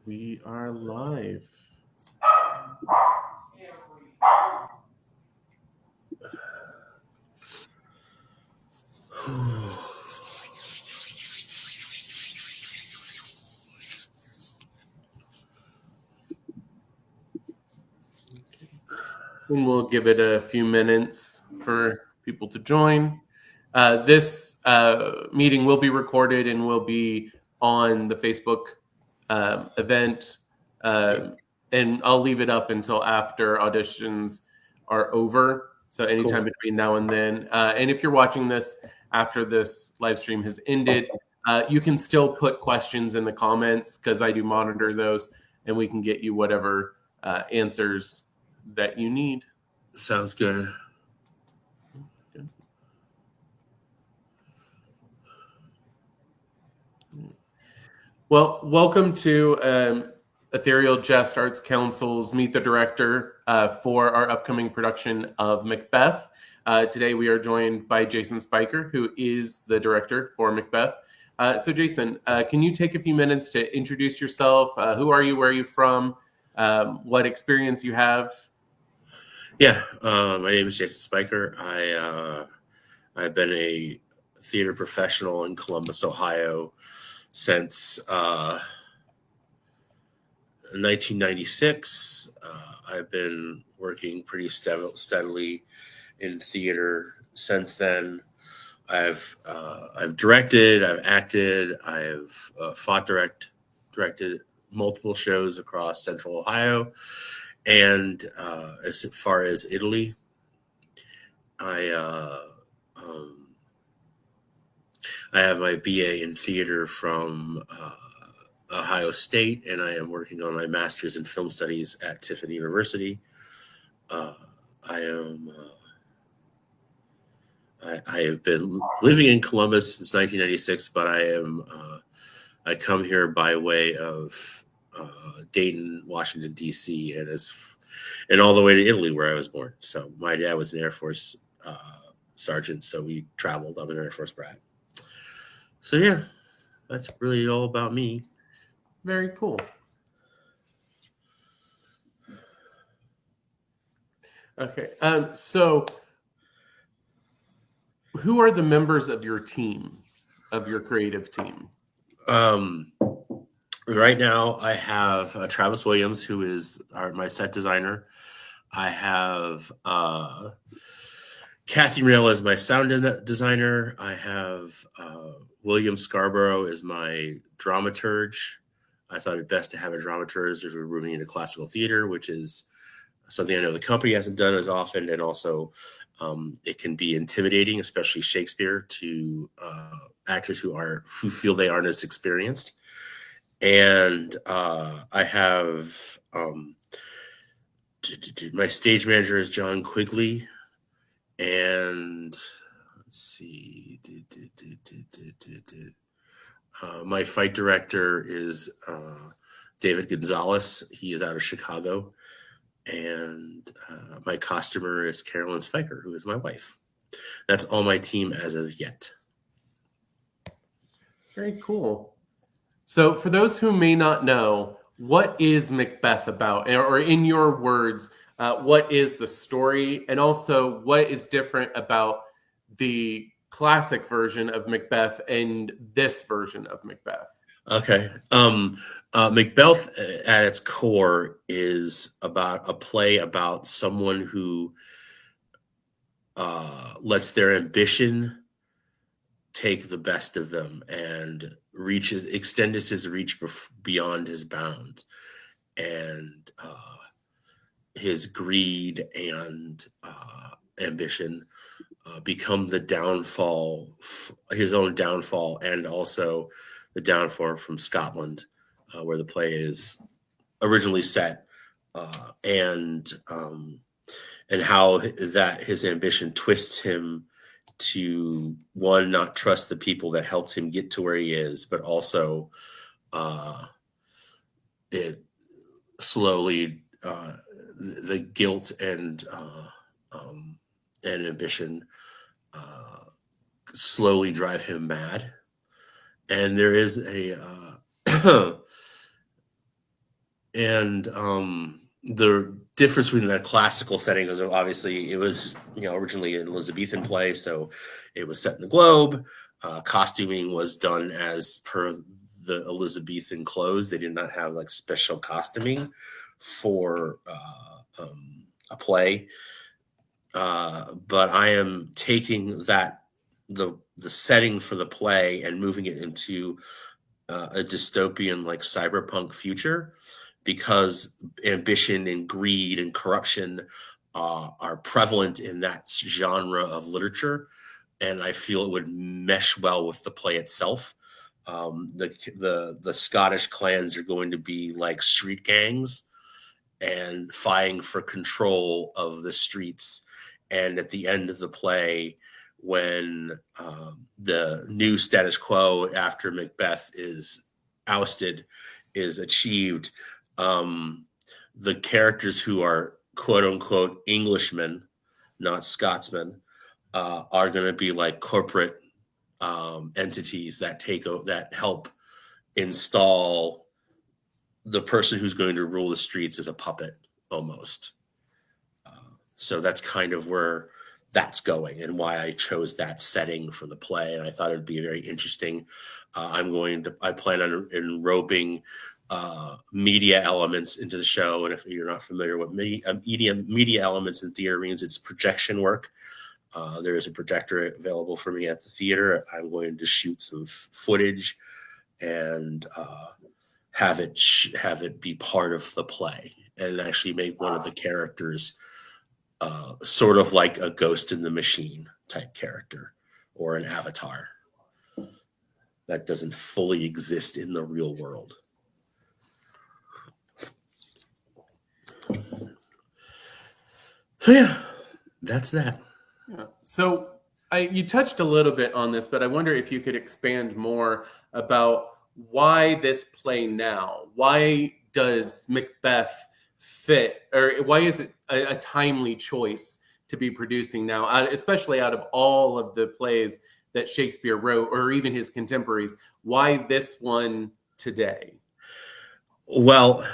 We are live. And we'll give it a few minutes for people to join. This meeting will be recorded and will be on the Facebook event. And I'll leave it up until after auditions are over. So anytime between now and then. And if you're watching this after this live stream has ended, you can still put questions in the comments because I do monitor those and we can get you whatever answers that you need. Sounds good. Well, welcome to Ethereal Jest Arts Council's Meet the Director for our upcoming production of Macbeth. Today we are joined by Jason Speicher, who is the director for Macbeth. So Jason, can you take a few minutes to introduce yourself? Who are you? Where are you from? What experience you have? Yeah, my name is Jason Speicher. I've been a theater professional in Columbus, Ohio since 1996. I've been working pretty steadily in theater since then. I've directed, I've acted, I've directed multiple shows across Central Ohio. And as far as Italy, I have my BA in theater from Ohio State, and I am working on my master's in film studies at Tiffin University. I have been living in Columbus since 1996, but I come here by way of Dayton, Washington, D.C., and all the way to Italy, where I was born. So my dad was an Air Force sergeant, so we traveled. I'm an Air Force brat. So yeah, that's really all about me. Very cool. Okay, so who are the members of your team, of your creative team? Right now, I have Travis Williams, who is my set designer. I have Kathy Rail as my sound designer. I have William Scarborough as my dramaturge. I thought it best to have a dramaturge as we're moving into classical theater, which is something I know the company hasn't done as often, and also it can be intimidating, especially Shakespeare, to actors who feel they aren't as experienced. And I have my stage manager is John Quigley, and let's see, my fight director is David Gonzalez. He is out of Chicago. And my costumer is Carolyn Speicher, who is my wife. That's all my team as of yet. Very cool. So for those who may not know, what is Macbeth about? Or in your words, what is the story? And also, what is different about the classic version of Macbeth and this version of Macbeth? Okay. Macbeth at its core is about a play about someone who lets their ambition take the best of them and extends his reach beyond his bounds, and his greed and ambition become the downfall, his own downfall, and also the downfall from Scotland, where the play is originally set, and how that his ambition twists him to, one, not trust the people that helped him get to where he is, but also it slowly the guilt and ambition slowly drive him mad. And there is a And the difference between the classical setting is obviously it was originally an Elizabethan play, so it was set in the globe. Costuming was done as per the Elizabethan clothes. They did not have like special costuming for a play. But I am taking that the setting for the play and moving it into a dystopian like cyberpunk future, because ambition and greed and corruption are prevalent in that genre of literature, and I feel it would mesh well with the play itself. The Scottish clans are going to be like street gangs and vying for control of the streets. And at the end of the play, when the new status quo after Macbeth is ousted is achieved, the characters who are quote unquote Englishmen, not Scotsmen, are going to be like corporate entities that help install the person who's going to rule the streets as a puppet almost. So that's kind of where that's going and why I chose that setting for the play. And I thought it'd be very interesting. I plan on enrobing media elements into the show. And if you're not familiar with media elements in theater means, it's projection work. There is a projector available for me at the theater. I'm going to shoot some footage and have it be part of the play, and actually make one of the characters sort of like a Ghost in the Machine type character or an avatar that doesn't fully exist in the real world. So yeah, that's that. Yeah. So you touched a little bit on this, but I wonder if you could expand more about why this play now. Why does Macbeth fit, or why is it a timely choice to be producing now, especially out of all of the plays that Shakespeare wrote, or even his contemporaries? Why this one today? Well,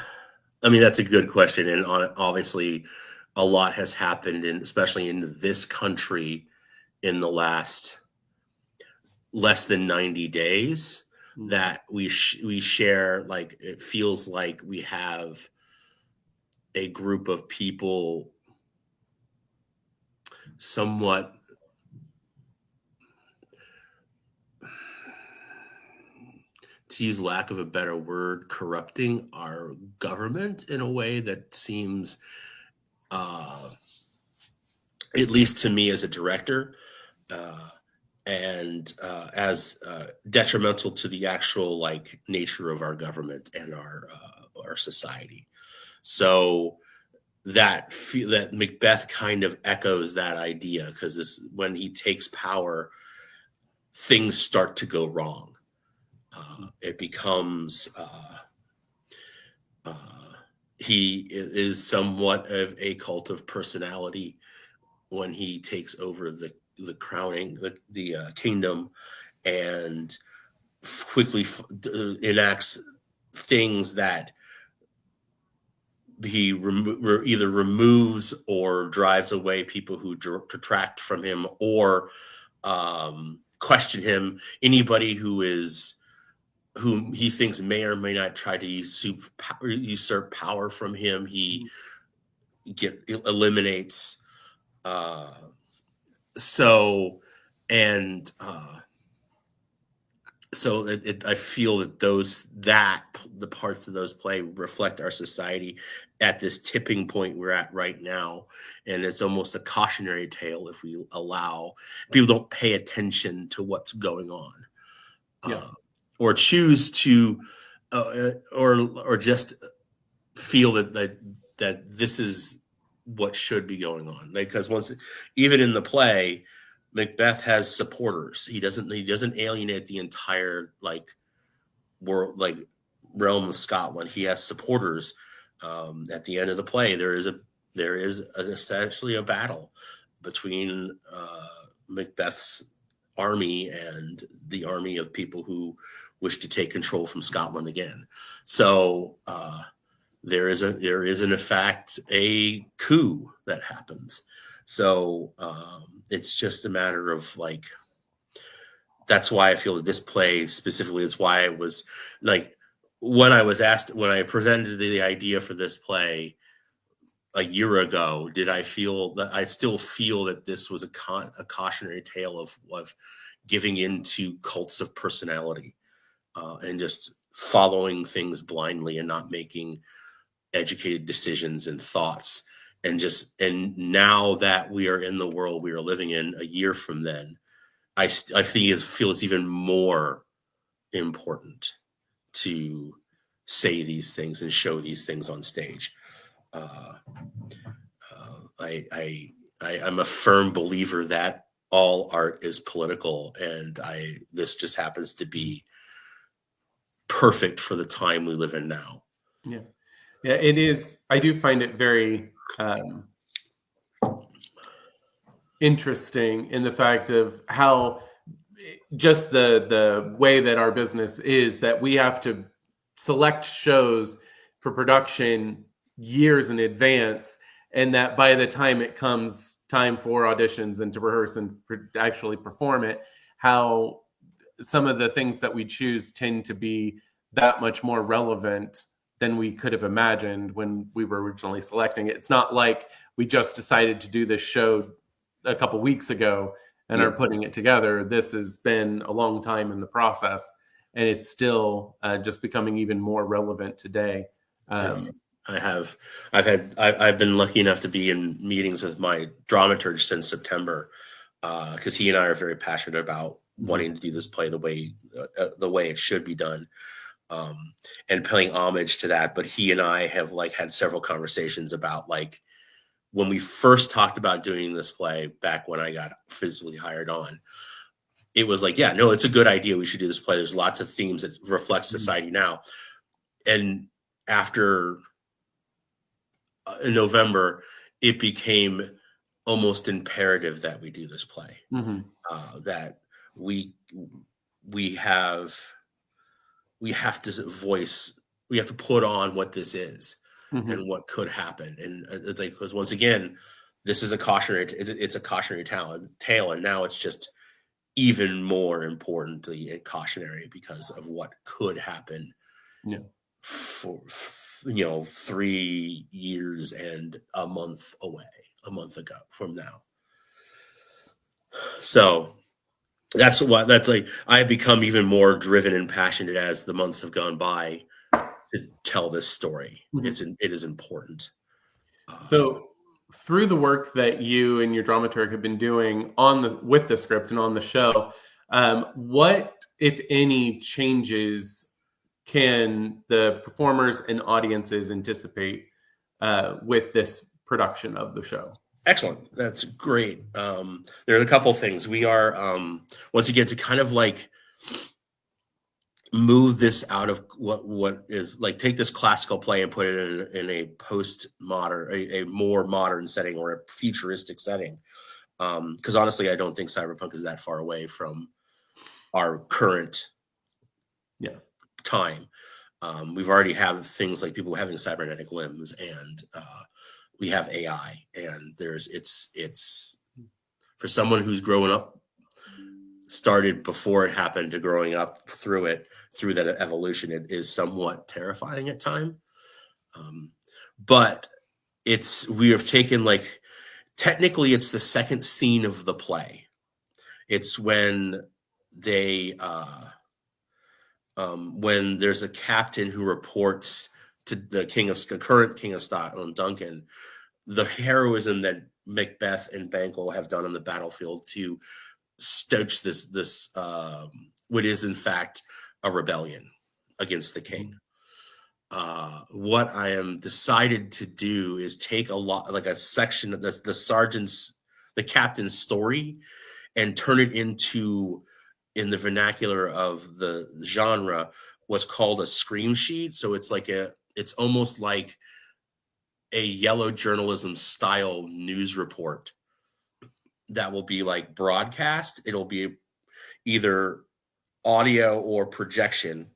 I mean, that's a good question. And obviously, a lot has happened, especially in this country, in the last less than 90 days, that we share, like, it feels like we have a group of people somewhat to use lack of a better word, corrupting our government in a way that seems, at least to me as a director, and as detrimental to the actual like nature of our government and our society. So that Macbeth kind of echoes that idea, because when he takes power, things start to go wrong. It becomes he is somewhat of a cult of personality when he takes over the crowning the kingdom, and quickly enacts things that he either removes or drives away people who detract from him, or question him. Anybody whom he thinks may or may not try to usurp power from him, he eliminates. So and so I feel that the parts of those play reflect our society at this tipping point we're at right now, and it's almost a cautionary tale if we allow people don't pay attention to what's going on, or choose to, or just feel that this is what should be going on, because even in the play, Macbeth has supporters. He doesn't alienate the entire like world, like realm of Scotland. He has supporters. At the end of the play, there is essentially a battle between Macbeth's army and the army of people who wish to take control from Scotland again. So there is in effect a coup that happens. So it's just a matter of like, that's why I feel that this play specifically is why it was like, when I presented the idea for this play a year ago, did I feel that I still feel that this was a cautionary tale of giving into cults of personality and just following things blindly and not making educated decisions and thoughts. And now that we are in the world we are living in a year from then, I feel it's even more important to say these things and show these things on stage. Uh, I'm a firm believer that all art is political, and this just happens to be perfect for the time we live in now. Yeah, yeah, it is. I do find it very interesting in the fact of how just the way that our business is, that we have to select shows for production years in advance, and that by the time it comes time for auditions and to rehearse and actually perform it, how some of the things that we choose tend to be that much more relevant than we could have imagined when we were originally selecting it. It's not like we just decided to do this show a couple weeks ago and are putting it together. This has been a long time in the process, and it's still just becoming even more relevant today. I've been lucky enough to be in meetings with my dramaturge since September, because he and I are very passionate about wanting to do this play the way it should be done, and paying homage to that. But he and I have like had several conversations about like, when we first talked about doing this play back when I got physically hired on, it was like, yeah, no, it's a good idea. We should do this play. There's lots of themes that reflect society now. And after in November, it became almost imperative that we do this play. That we have to voice, we have to put on what this is and what could happen. And it's like, because once again, this is a cautionary, it's a cautionary tale, and now it's just even more importantly cautionary because of what could happen. For 3 years and a month ago from now. So that's like, I have become even more driven and passionate as the months have gone by to tell this story. It is important. So through the work that you and your dramaturg have been doing with the script and on the show, what, if any, changes can the performers and audiences anticipate with this production of the show? Excellent. That's great. There are a couple things. We are, once again, to kind of like move this out of what is like, take this classical play and put it in a post-modern, a more modern setting or a futuristic setting. Because honestly, I don't think cyberpunk is that far away from our current time. We've already have things like people having cybernetic limbs, and we have AI, and it's for someone who's grown up, started before it happened, to growing up through that evolution, it is somewhat terrifying at time. But we have taken, like, technically it's the second scene of the play. It's when when there's a captain who reports to the current king of Scotland, Duncan, the heroism that Macbeth and Banquo have done on the battlefield to stoke this what is in fact a rebellion against the king. What I am decided to do is take a section of the captain's story, and turn it into, in the vernacular of the genre, what's called a scream sheet. So it's almost like a yellow journalism style news report that will be like broadcast. It'll be either audio or projection,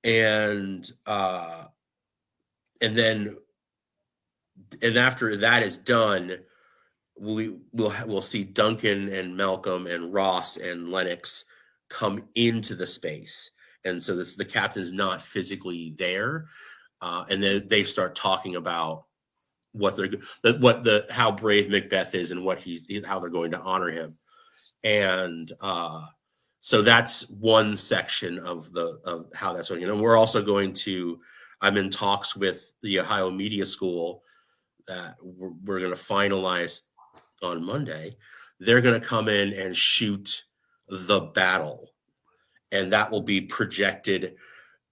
and then and after that is done, we'll see Duncan and Malcolm and Ross and Lennox come into the space, and so the captain's not physically there, and then they start talking about how brave Macbeth is and how they're going to honor him, and so that's one section of how that's going. And we're also going to. I'm in talks with the Ohio Media School that we're going to finalize on Monday. They're going to come in and shoot the battle, and that will be projected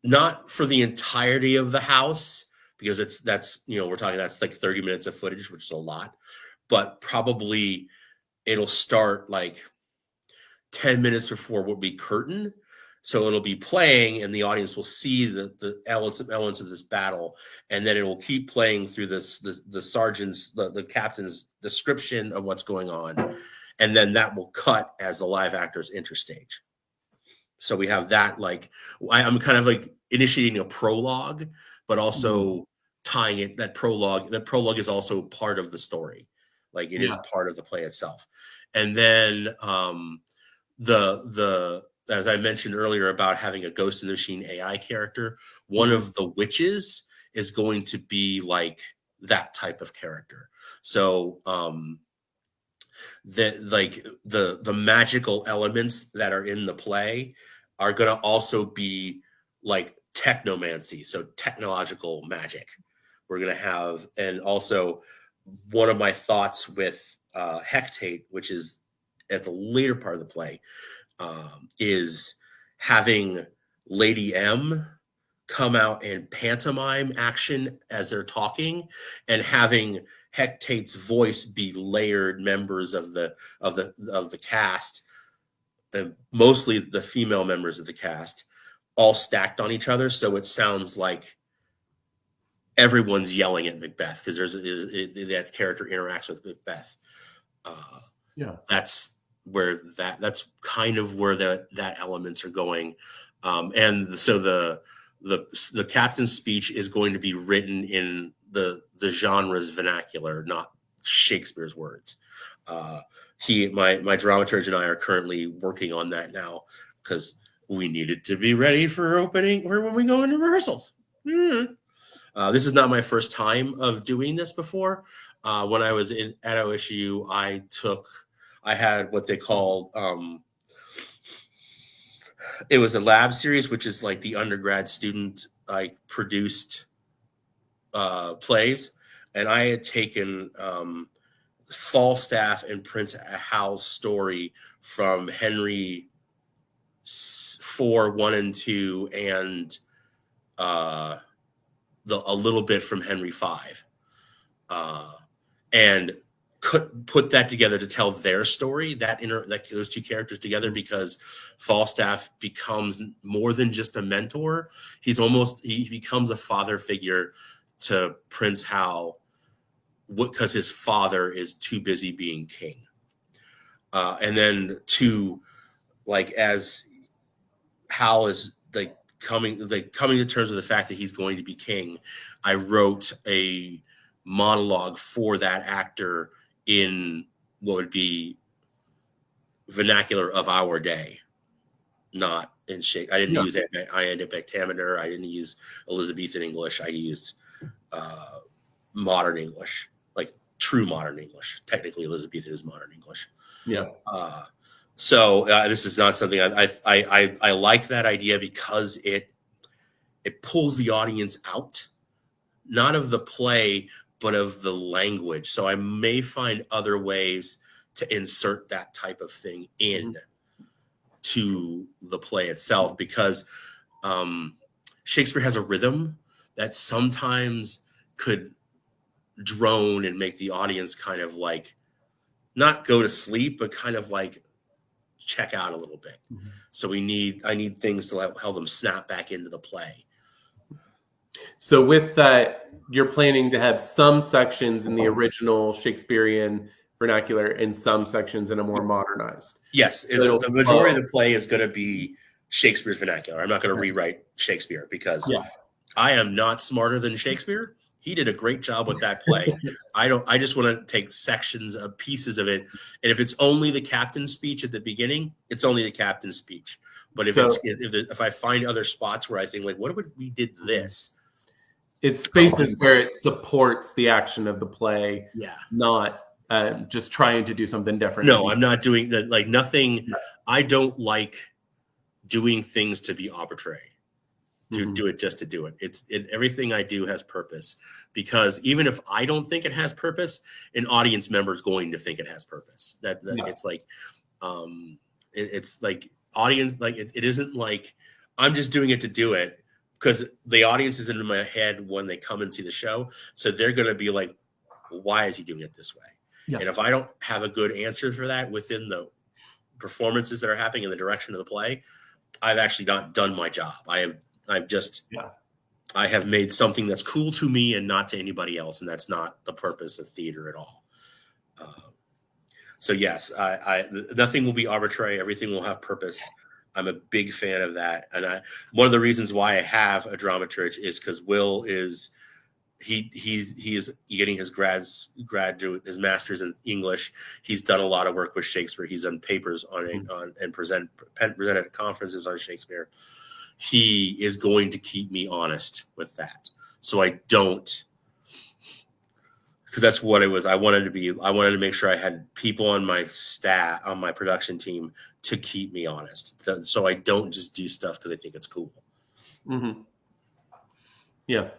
not for the entirety of the house, because we're talking, that's like 30 minutes of footage, which is a lot, but probably it'll start like 10 minutes before what will be curtain. So it'll be playing and the audience will see the elements of this battle. And then it will keep playing through the sergeant's, the captain's description of what's going on. And then that will cut as the live actors enter stage. So we have that, like, I'm kind of like initiating a prologue, but also tying it, that prologue is also part of the story. Like it is part of the play itself. And then as I mentioned earlier about having a Ghost in the Machine AI character, one of the witches is going to be like that type of character. So the magical elements that are in the play are going to also be like technomancy, so technological magic. We're going to have, and also one of my thoughts with Hectate, which is at the later part of the play, is having Lady M come out and pantomime action as they're talking, and having Hectate's voice be layered members of the cast, mostly the female members of the cast, all stacked on each other, so it sounds like everyone's yelling at Macbeth because that character interacts with Macbeth. That's where that's kind of where that elements are going, and so the captain's speech is going to be written in the genre's vernacular, not Shakespeare's words. My dramaturge and I are currently working on that now because we needed to be ready for when we go into rehearsals. This is not my first time of doing this before. When I was at OSU, I had what they called, it was a lab series, which is like the undergrad student produced plays, and I had taken Falstaff and Prince Hal's story from Henry 4, 1 and 2, and a little bit from Henry 5, and put that together to tell their story, those two characters together, because Falstaff becomes more than just a mentor. He becomes a father figure to Prince Hal, because his father is too busy being king. And then as Hal is coming to terms with the fact that he's going to be king, I wrote a monologue for that actor in what would be vernacular of our day, not in I didn't use iambic pentameter. I didn't use Elizabethan English. I used modern English, like true modern English. Technically, Elizabethan is modern English. So this is not something I like that idea, because it pulls the audience out, not of the play, but of the language. So I may find other ways to insert that type of thing in to the play itself, because Shakespeare has a rhythm that sometimes could drone and make the audience kind of like not go to sleep, but kind of like check out a little bit. So I need things to help them snap back into the play. So with that, you're planning to have some sections in the original Shakespearean vernacular and some sections in a more modernized. Yes, So it'll the majority flow. of the play is going to be Shakespeare's vernacular. I'm not going to rewrite Shakespeare because Yeah. I am not smarter than Shakespeare. He did a great job with that play. I don't. I just want to take sections of pieces of it, and if it's only the captain's speech at the beginning, it's only the captain's speech. But if So if I find other spots where I think like, what if we did this? it's I'll spaces do where that. it supports the action of the play, Yeah. not just trying to do something different to No, be. I'm not doing that. Like nothing. Yeah. I don't like doing things to be arbitrary. To Mhm. do it just to do it. Everything I do has purpose because even if I don't think it has purpose, an audience member is going to think it has purpose. That Yeah. it's like, it's like audience, like it isn't like I'm just doing it to do it because the audience is in my head when they come and see the show. So they're going to be like, why is he doing it this way? Yeah. And if I don't have a good answer for that within the performances that are happening in the direction of the play, I've actually not done my job. I've just Yeah. I have made something that's cool to me and not to anybody else, and that's not the purpose of theater at all. Uh, so yes, nothing will be arbitrary. Everything will have purpose. I'm a big fan of that, and one of the reasons why I have a dramaturge is because Will is he is getting his graduate his master's in English. He's done a lot of work with Shakespeare. He's done papers on it Mhm. and presented at conferences on Shakespeare. He is going to keep me honest with that. So I don't, because that's what it was. I wanted to make sure I had people on my staff, on my production team to keep me honest. So I don't just do stuff because I think it's cool. Mhm. Yeah.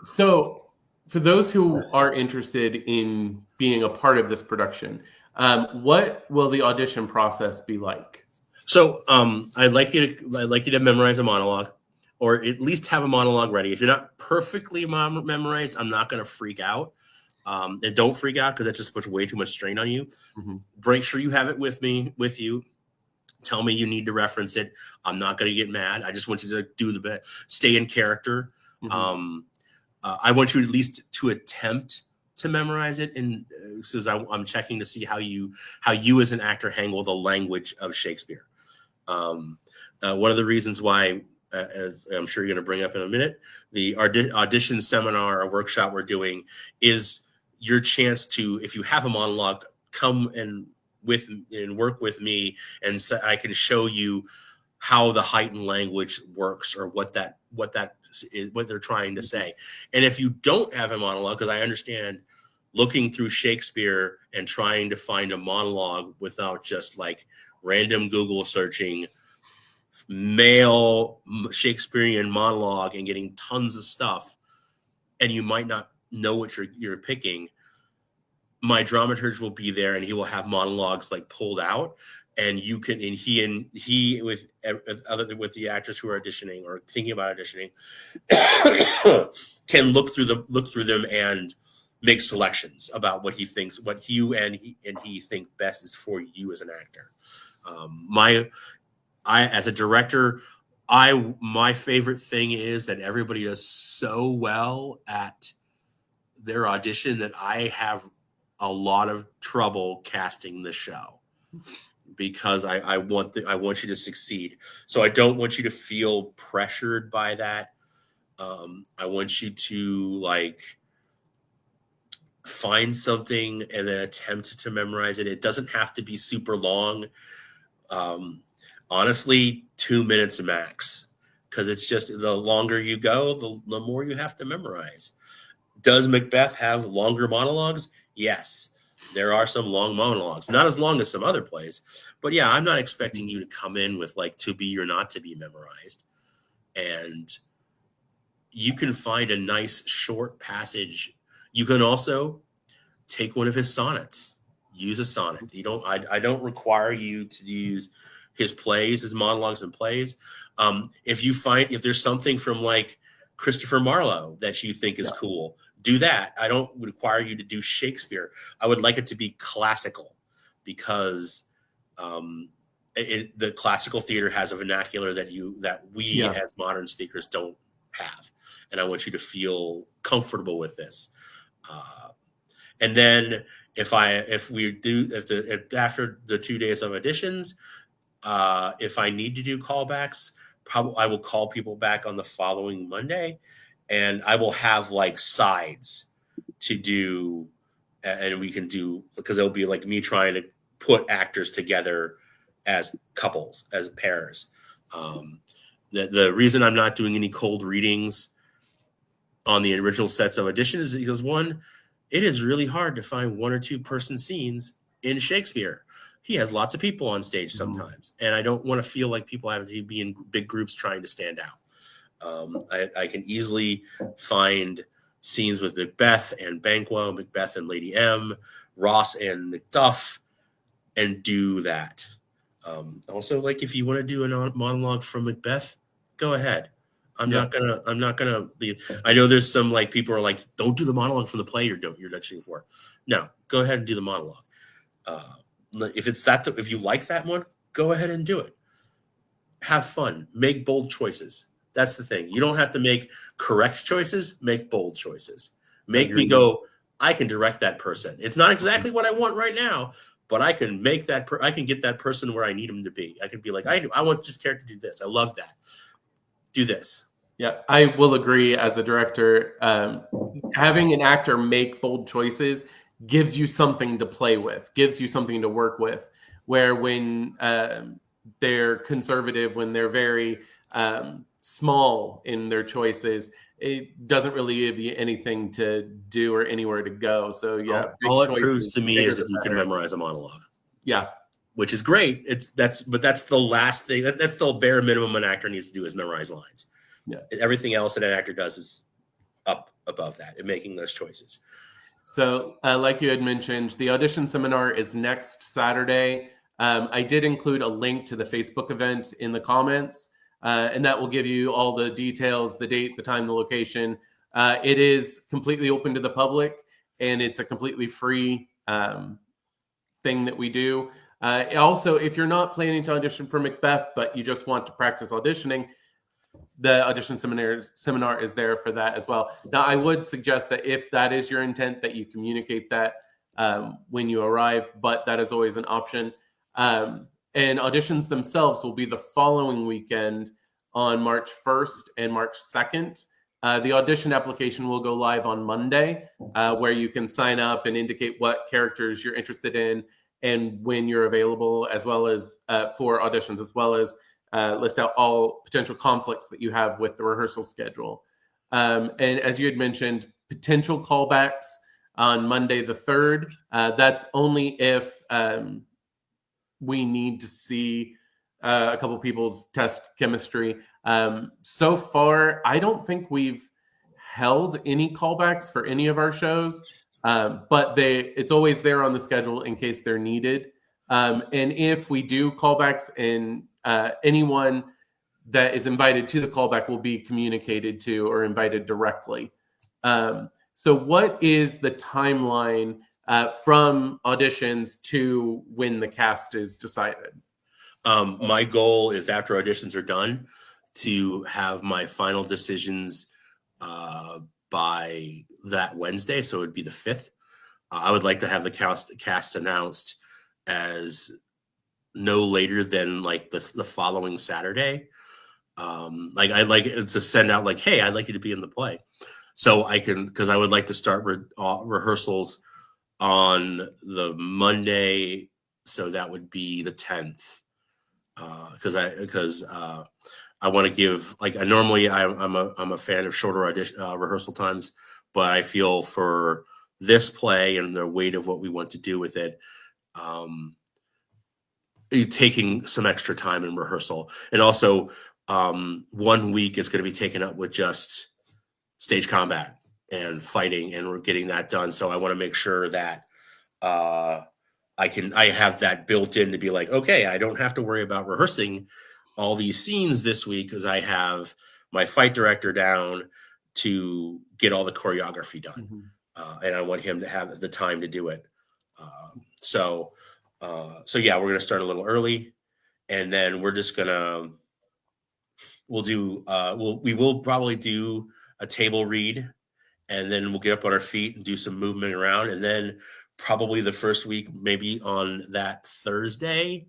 So, for those who are interested in being a part of this production, what will the audition process be like? So I'd like you to memorize a monologue, or at least have a monologue ready. If you're not perfectly memorized, I'm not going to freak out. And don't freak out because that just puts way too much strain on you. Mhm. Make sure you have it with you. Tell me you need to reference it. I'm not going to get mad. I just want you to do the best. Stay in character. Mhm. Um, I want you at least to attempt to memorize it, and because I'm checking to see how you as an actor handle the language of Shakespeare. Um, One of the reasons why, as I'm sure you're going to bring up in a minute, the audition seminar or workshop we're doing is your chance to, if you have a monologue, come and work with me, and so I can show you how the heightened language works or what they're trying to say. And if you don't have a monologue, because I understand looking through Shakespeare and trying to find a monologue without just like random Google searching male Shakespearean monologue and getting tons of stuff, and you might not know what you're picking. My dramaturge will be there, and he will have monologues like pulled out, and you can and he with other with the actors who are auditioning or thinking about auditioning can look through them and make selections about what he thinks, what you and he think best is for you as an actor. My I as a director, my favorite thing is that everybody does so well at their audition that I have a lot of trouble casting the show because I want you to succeed. So I don't want you to feel pressured by that. I want you to like find something and then attempt to memorize it. It doesn't have to be super long. Um, Honestly, 2 minutes max, because it's just the longer you go, the more you have to memorize. Does Macbeth have longer monologues? Yes. There are some long monologues, not as long as some other plays. But yeah, I'm not expecting you to come in with like to be or not to be memorized. And you can find a nice short passage. You can also take one of his sonnets, use a sonnet. I don't require you to use his plays, his monologues and plays. If there's something from like Christopher Marlowe that you think is Yeah. cool, do that. I don't require you to do Shakespeare. I would like it to be classical because um, the classical theater has a vernacular that we Yeah. as modern speakers don't have, and I want you to feel comfortable with this. And then if after the 2 days of auditions, if I need to do callbacks, probably I will call people back on the following Monday, and I will have like sides to do, and we can do, because it'll be like me trying to put actors together as couples, as pairs. Um, the reason I'm not doing any cold readings on the original sets of audition is because, one, it is really hard to find one or two person scenes in Shakespeare. He has lots of people on stage sometimes, and I don't want to feel like people have to be in big groups trying to stand out. I can easily find scenes with Macbeth and Banquo, Macbeth and Lady M, Ross and Macduff, and do that. Also, like, if you want to do a monologue from Macbeth, go ahead. I'm Yeah. not gonna be. I know there's some like people are like, don't do the monologue from the play you're auditioning for. No, go ahead and do the monologue. Uh, if it's that, if you like that one, go ahead and do it. Have fun. Make bold choices. That's the thing. You don't have to make correct choices. Make bold choices. Make me Agreed. go, I can direct that person. It's not exactly what I want right now, but I can make that. I can get that person where I need them to be. I can be like, I want this character to do this. I love that. Do this. Yeah, I will agree as a director. Having an actor make bold choices gives you something to play with, gives you something to work with. Where when they're conservative, when they're very small in their choices, it doesn't really give you anything to do or anywhere to go. So yeah, big All it proves choices, to me bigger is the that you can better. memorize a monologue. Yeah, Which is great. But that's the last thing. That's the bare minimum an actor needs to do is memorize lines. yeah. Everything else that an actor does is up above that in making those choices. So, like you had mentioned, the audition seminar is next Saturday. I did include a link to the Facebook event in the comments, and that will give you all the details, the date, the time, the location. It is completely open to the public, and it's a completely free thing that we do. Also, if you're not planning to audition for Macbeth, but you just want to practice auditioning, the audition seminar is there for that as well. Now, I would suggest that if that is your intent, that you communicate that when you arrive, but that is always an option. And auditions themselves will be the following weekend on March 1st and March 2nd. The audition application will go live on Monday, where you can sign up and indicate what characters you're interested in and when you're available, as well as for auditions, as well as list out all potential conflicts that you have with the rehearsal schedule. And as you had mentioned, potential callbacks on Monday the 3rd. That's only if we need to see a couple people's test chemistry. So far, I don't think we've held any callbacks for any of our shows, but it's always there on the schedule in case they're needed. And if we do callbacks and anyone that is invited to the callback will be communicated to or invited directly. So what is the timeline from auditions to when the cast is decided? My goal is after auditions are done to have my final decisions by that Wednesday. So it would be the 5th. I would like to have the cast announced as no later than like the following Saturday. Like I'd like to send out like, hey, I'd like you to be in the play. So I can, because I would like to start rehearsals on the Monday. So that would be the 10th. Because I want to give, like, normally I'm a fan of shorter rehearsal times, but I feel for this play and the weight of what we want to do with it, taking some extra time in rehearsal. And also 1 week is going to be taken up with just stage combat and fighting, and we're getting that done. So I want to make sure that I have that built in to be like, okay, I don't have to worry about rehearsing all these scenes this week because I have my fight director down to get all the choreography done. Mm-hmm. And I want him to have the time to do it. So yeah, we're going to start a little early, and then we're just going to, we will probably do a table read, and then we'll get up on our feet and do some movement around. And then probably the first week, maybe on that Thursday,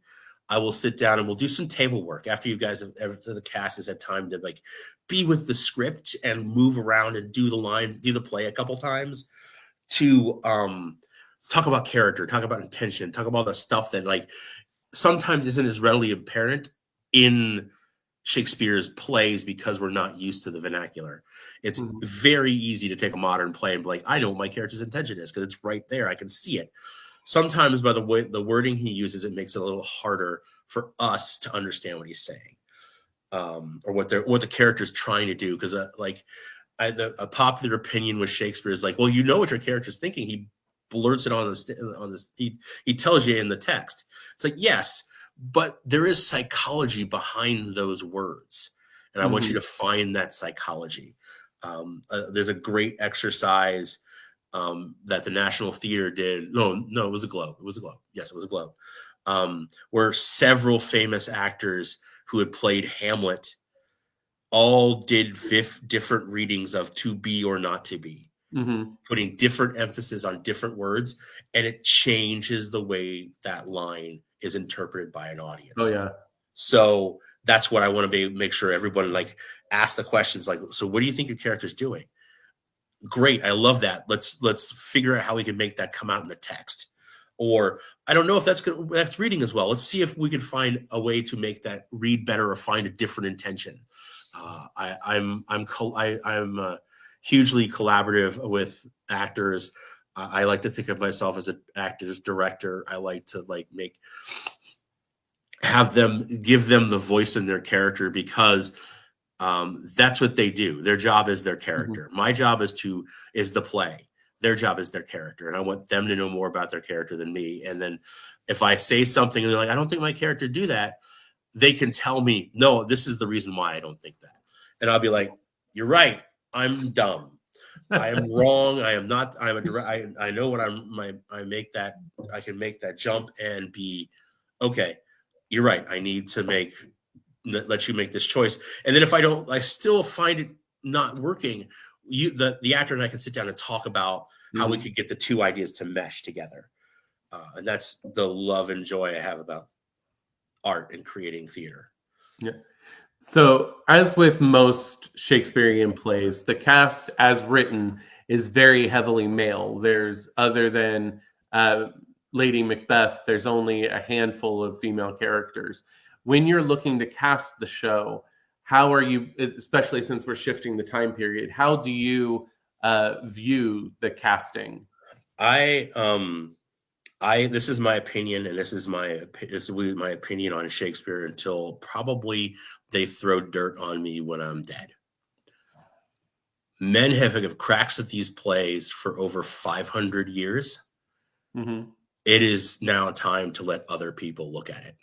I will sit down and we'll do some table work after you guys have, after the cast has had time to like be with the script and move around and do the lines, do the play a couple times to talk about character, talk about intention, talk about the stuff that like sometimes isn't as readily apparent in Shakespeare's plays because we're not used to the vernacular. It's very easy to take a modern play and be like, I know what my character's intention is because it's right there. I can see it. Sometimes by the way the wording he uses, it makes it a little harder for us to understand what he's saying, or what the character's trying to do. Because a popular opinion with Shakespeare is like, well, you know what your character's thinking. He blurts it on this. He tells you in the text. It's like, yes, but there is psychology behind those words, and I want you to find that psychology. There's a great exercise that the National Theater did. No, it was a Globe. It was a Globe. Yes, it was a Globe. Where several famous actors who had played Hamlet all did different readings of to be or not to be, putting different emphasis on different words, and it changes the way that line is interpreted by an audience. Oh yeah. So that's what I want to make sure everyone like ask the questions like, so what do you think your character's doing? Great, I love that. Let's figure out how we can make that come out in the text. Or I don't know if that's good, that's reading as well. Let's see if we can find a way to make that read better or find a different intention. I'm hugely collaborative with actors. I like to think of myself as an actor's director. I like to give them the voice in their character because that's what they do. Their job is their character. My job is the play. Their job is their character, and I want them to know more about their character than me. And then if I say something and they're like, I don't think my character do that, they can tell me, no, this is the reason why I don't think that. And I'll be like, you're right. I'm dumb. I am wrong. I am not. I know what I make that. I can make that jump and be okay. You're right. I need to let you make this choice. And then if I still find it not working, the actor and I can sit down and talk about how we could get the two ideas to mesh together. And that's the love and joy I have about art and creating theater. Yeah. So, as with most Shakespearean plays, the cast as written is very heavily male. There's, other than Lady Macbeth, there's only a handful of female characters. When you're looking to cast the show, how are you, especially since we're shifting the time period, how do you view the casting? This is my opinion, and this is my opinion on Shakespeare until probably they throw dirt on me when I'm dead. Men have cracks at these plays for over 500 years. It is now time to let other people look at it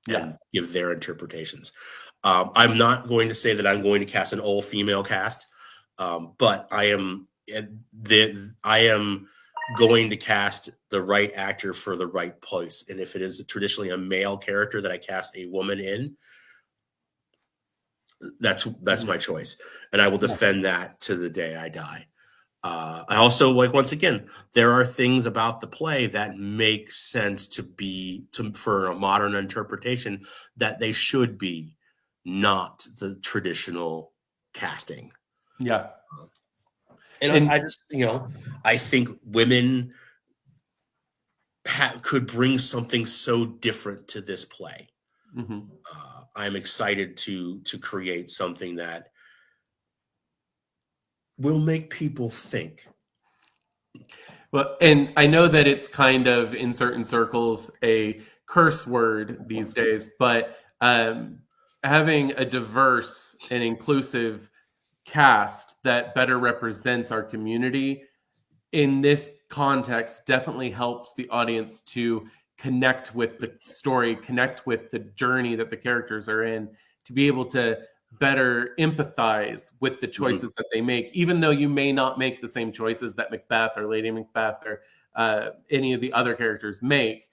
and give their interpretations. I'm not going to say that I'm going to cast an all female cast, but I am going to cast the right actor for the right place. And if it is traditionally a male character that I cast a woman in, that's my choice. And I will defend that to the day I die. I also once again, there are things about the play that make sense for a modern interpretation that they should be not the traditional casting. Yeah. And I just, I think women could bring something so different to this play. I'm excited to create something that will make people think. Well, and I know that it's kind of in certain circles a curse word these days, but having a diverse and inclusive cast that better represents our community in this context definitely helps the audience to connect with the story, connect with the journey that the characters are in, to be able to better empathize with the choices that they make, even though you may not make the same choices that Macbeth or Lady Macbeth or any of the other characters make.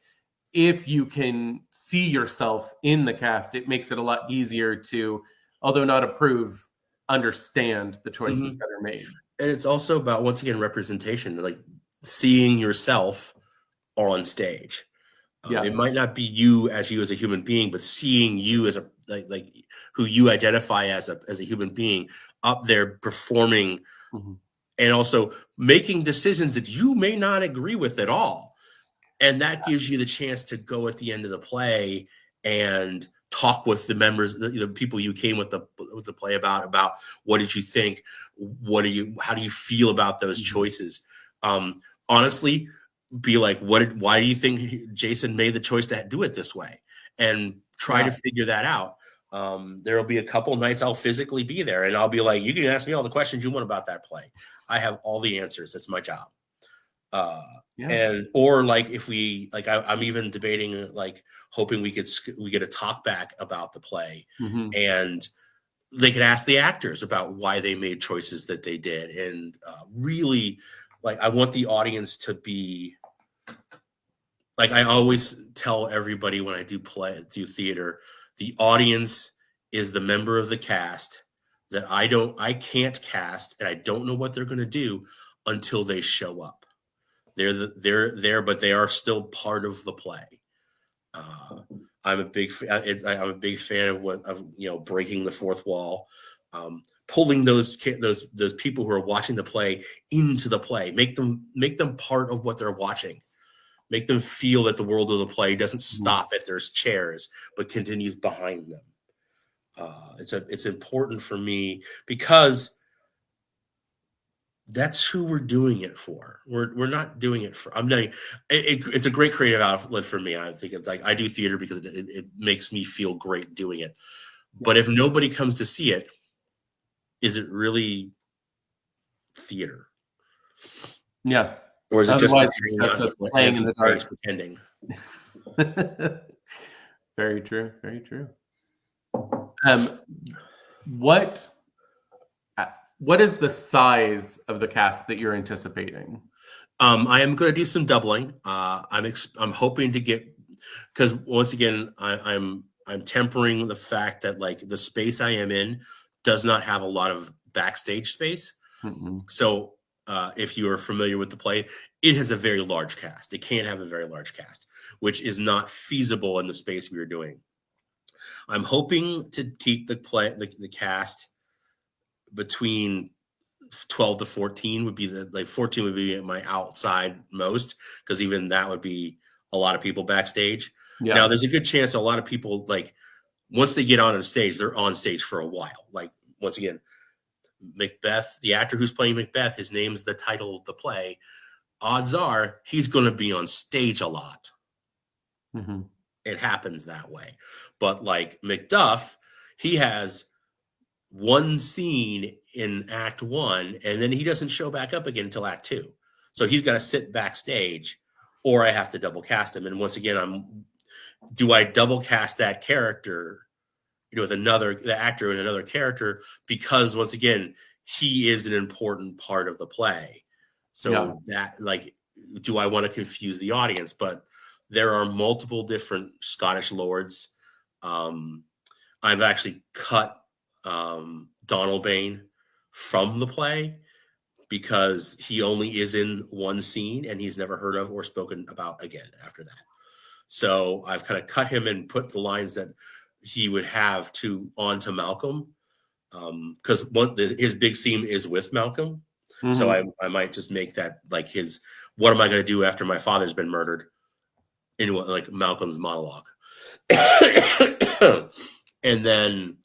If you can see yourself in the cast, it makes it a lot easier to, although not approve, understand the choices that are made. And it's also about, once again, representation, like seeing yourself on stage. Yeah. It might not be you as a human being, but seeing you as a like who you identify as a human being up there performing, Mm-hmm. and also making decisions that you may not agree with at all. And that gives you the chance to go at the end of the play and talk with the members, the people you came with the play about what did you think, how do you feel about those Mm-hmm. choices. Honestly, be like, why do you think Jason made the choice to do it this way, and try to figure that out. There'll be a couple nights I'll physically be there, and I'll be like, you can ask me all the questions you want about that play. I have all the answers. That's my job. And or like if we like I'm even debating like hoping we get a talk back about the play, Mm-hmm. and they could ask the actors about why they made choices that they did, and really like I want the audience to be like, I always tell everybody when I do theater, the audience is the member of the cast that I can't cast, and I don't know what they're going to do until they show up. They're there, but they are still part of the play. I'm a big fan of breaking the fourth wall, pulling those people who are watching the play into the play, make them part of what they're watching, make them feel that the world of the play doesn't stop at their chairs but continues behind them. It's important for me because that's who we're doing it for. We're not doing it for. I'm not. It's a great creative outlet for me. I think it's like I do theater because it makes me feel great doing it. But if nobody comes to see it, is it really theater? Yeah. Or is it just Otherwise, us it's hanging just out us in playing in empty the stage dark. pretending? Very true. Very true. What is the size of the cast that you're anticipating? I am going to do some doubling. I'm hoping to get, because once again, I'm tempering the fact that like the space I am in does not have a lot of backstage space. Mm-hmm. So if you are familiar with the play, it has a very large cast. It can't have a very large cast, which is not feasible in the space we are doing. I'm hoping to keep the cast between 12 to 14 would be 14 would be my outside most, because even that would be a lot of people backstage. Yeah. Now there's a good chance a lot of people, like, once they get on stage, they're on stage for a while. Like, once again, Macbeth, the actor who's playing Macbeth, his name's the title of the play. Odds are he's going to be on stage a lot. Mm-hmm. It happens that way. But like Macduff, he has one scene in Act 1, and then he doesn't show back up again until Act 2. So he's got to sit backstage, or I have to double cast him. And once again, do I double cast that character, with the actor and another character, because once again, he is an important part of the play. So that, like, do I want to confuse the audience? But there are multiple different Scottish lords. I've actually cut Donalbain from the play because he only is in one scene and he's never heard of or spoken about again after that. So I've kind of cut him and put the lines that he would have onto Malcolm, because his big scene is with Malcolm. Mm-hmm. So I might just make that like his, what am I going to do after my father's been murdered, in like Malcolm's monologue. And then,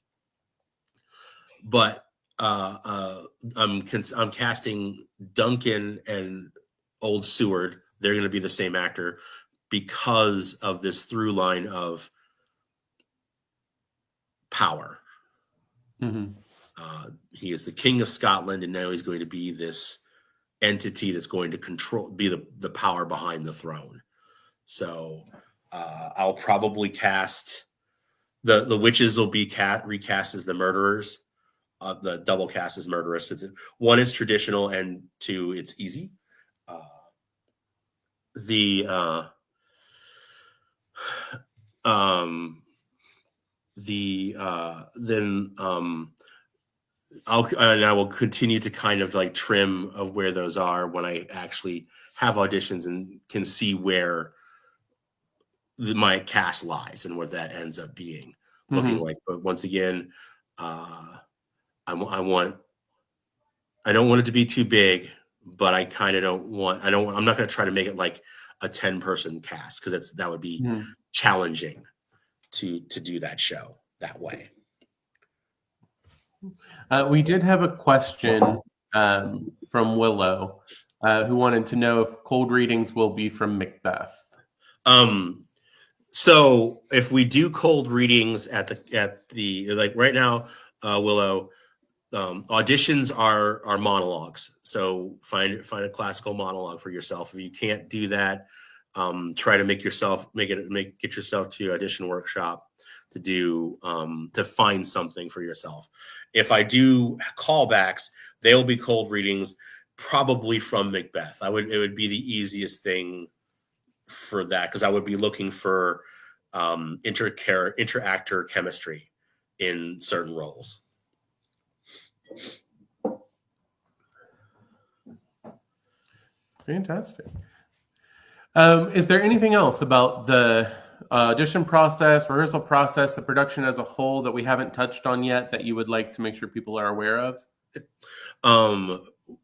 but I'm casting Duncan and Old Seward. They're going to be the same actor because of this through line of power. Mm-hmm. He is the king of Scotland, and now he's going to be this entity that's going to be the power behind the throne. So I'll probably cast the witches will be recast as the murderers. The double cast as murderous. One is traditional, and two, it's easy. I will continue to kind of like trim of where those are when I actually have auditions and can see where my cast lies and what that ends up being looking like. But once again, I want I don't want it to be too big, but I kind of I'm not going to try to make it like a 10-person cast because that would be challenging to do that show that way. We did have a question from Willow, who wanted to know if cold readings will be from Macbeth. So if we do cold readings at the like right now, Willow, auditions are monologues. So find a classical monologue for yourself. If you can't do that, try to get yourself to audition workshop to do to find something for yourself. If I do callbacks, they'll be cold readings, probably from Macbeth. It would be the easiest thing for that because I would be looking for inter-actor chemistry in certain roles. Fantastic. Is there anything else about the audition process, rehearsal process, the production as a whole that we haven't touched on yet that you would like to make sure people are aware of?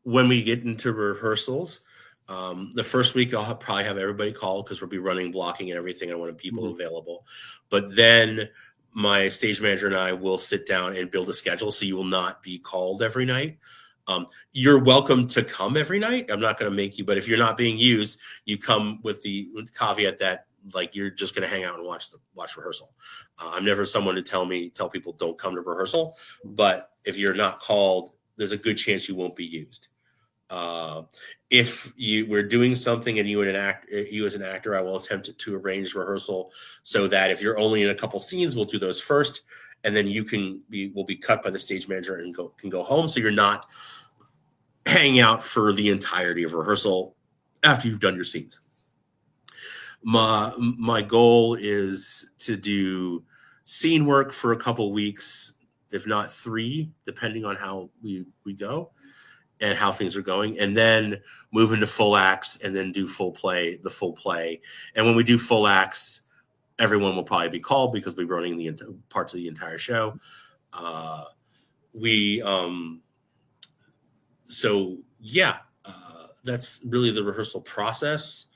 When we get into rehearsals, the first week I'll probably have everybody called because we'll be running blocking and everything. I want people available. But then my stage manager and I will sit down and build a schedule so you will not be called every night. You're welcome to come every night. I'm not going to make you, but if you're not being used, you come with the caveat that like you're just going to hang out and watch rehearsal. I'm never someone to tell people don't come to rehearsal, but if you're not called, there's a good chance you won't be used. If we're doing something and you as an actor, I will attempt to arrange rehearsal so that if you're only in a couple scenes, we'll do those first, and then will be cut by the stage manager and can go home. So you're not hanging out for the entirety of rehearsal after you've done your scenes. My goal is to do scene work for a couple weeks, if not 3, depending on how we go and how things are going, and then move into full acts and then do the full play. And when we do full acts, everyone will probably be called because we're running the parts of the entire show. That's really the rehearsal process.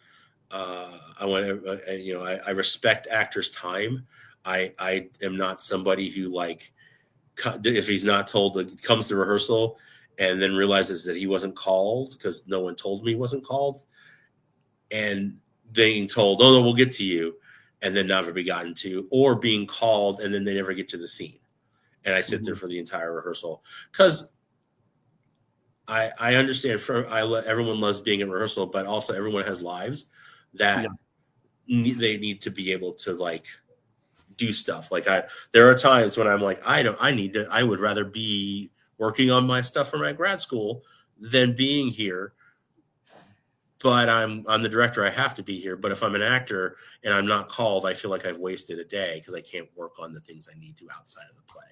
I respect actors' time. I am not somebody who if he's not told comes to rehearsal and then realizes that he wasn't called because no one told me he wasn't called, and being told, "Oh no, we'll get to you," and then never be gotten to, or being called and then they never get to the scene, and I sit there for the entire rehearsal because I understand. Everyone loves being in rehearsal, but also everyone has lives that they need to be able to do stuff. There are times when I'm like, I would rather be working on my stuff for my grad school than being here. But I'm the director. I have to be here. But if I'm an actor and I'm not called, I feel like I've wasted a day because I can't work on the things I need to outside of the play,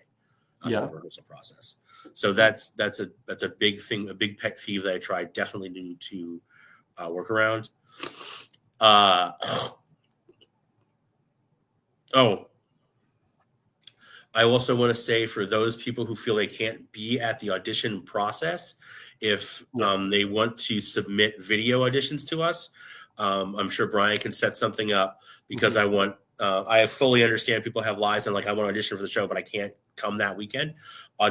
outside of the rehearsal process. So that's a big thing, a big pet peeve that I try definitely to work around. I also want to say for those people who feel they can't be at the audition process, if they want to submit video auditions to us, I'm sure Brian can set something up because I fully understand people have lives and I want to audition for the show, but I can't come that weekend.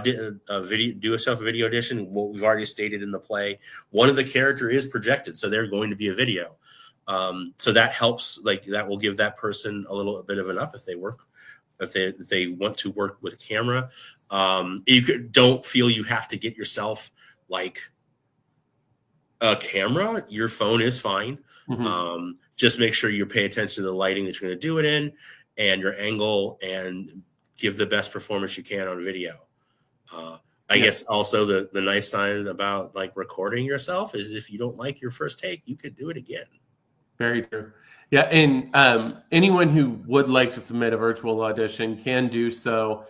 Do a self-video audition. What we've already stated in the play, one of the character is projected, so they're going to be a video. So that helps. That will give that person a little bit of an up if they want to work with camera. Don't feel you have to get yourself a camera. Your phone is fine. Just make sure you pay attention to the lighting that you're going to do it in and your angle, and give the best performance you can on video. I guess also the nice sign about recording yourself is if you don't like your first take, you could do it again. Very true. Yeah, and anyone who would like to submit a virtual audition can do so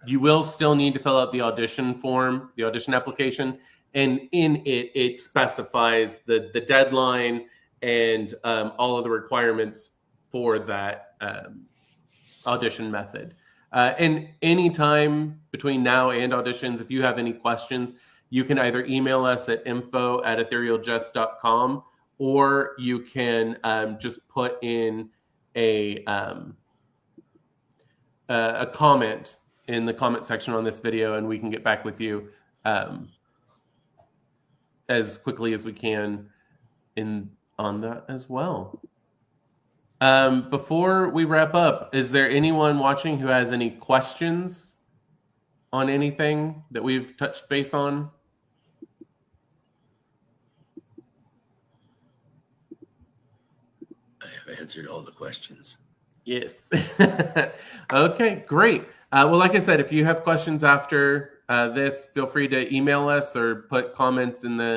You will still need to fill out the audition form, the audition application, and in it, it specifies the deadline and all of the requirements for that audition method. And anytime between now and auditions, if you have any questions, you can either email us at info@etherealjust.com, or you can just put in a comment in the comment section on this video, and we can get back with you as quickly as we can on that as well. Before we wrap up, is there anyone watching who has any questions on anything that we've touched base on? I have answered all the questions. Yes. Okay, great. Well, like I said, if you have questions after this, feel free to email us or put comments in the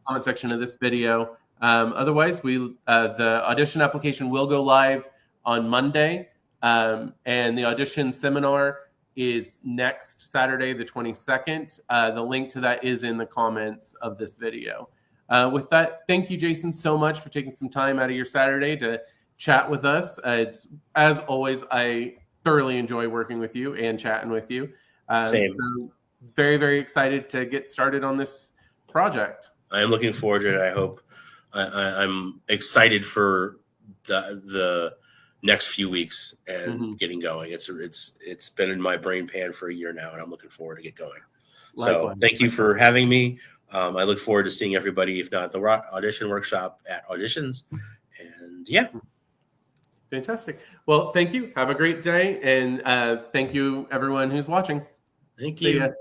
comment section of this video. Otherwise, the audition application will go live on Monday, and the audition seminar is next Saturday, the 22nd. The link to that is in the comments of this video. With that, thank you, Jason, so much for taking some time out of your Saturday to chat with us. It's, as always, I thoroughly enjoy working with you and chatting with you. Same. So very, very excited to get started on this project. I am looking forward to it. I hope I'm excited for the next few weeks and getting going. It's been in my brain pan for a year now, and I'm looking forward to get going. Likewise. So thank you for having me. I look forward to seeing everybody, if not at the audition workshop, at auditions. And yeah. Fantastic. Well, thank you. Have a great day. And thank you, everyone who's watching. Thank you.